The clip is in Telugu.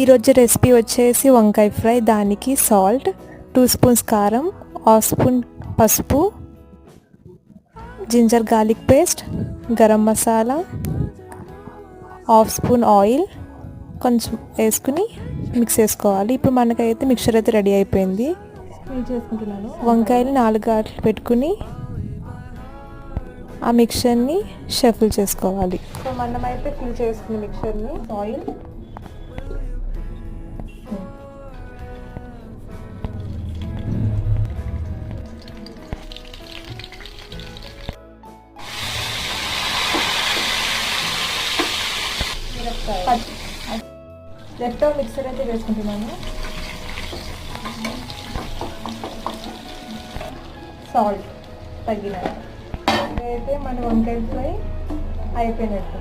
ఈరోజు రెసిపీ వచ్చేసి వంకాయ ఫ్రై. దానికి సాల్ట్, 2 స్పూన్స్ కారం, 1 స్పూన్ పసుపు, ginger garlic paste, garam masala, 1 spoon oil కొంచెం వేసుకుని మిక్స్ చేసుకోవాలి. ఇప్పుడు మనకైతే మిక్చర్ అయితే రెడీ అయిపోయింది. వంకాయలు 4 గాట్లు పెట్టుకుని ఆ మిక్చర్ని షఫుల్ చేసుకోవాలి. సో మనమైతే ఫిల్ చేసుకుని మిక్చర్ని ఆయిల్ లెఫ్ట్ మిక్సర్ అయితే వేసుకుంటున్నాను. సాల్ట్ తగిన అయితే మన వంకాయ ఫ్రై అయిపోయినట్టు.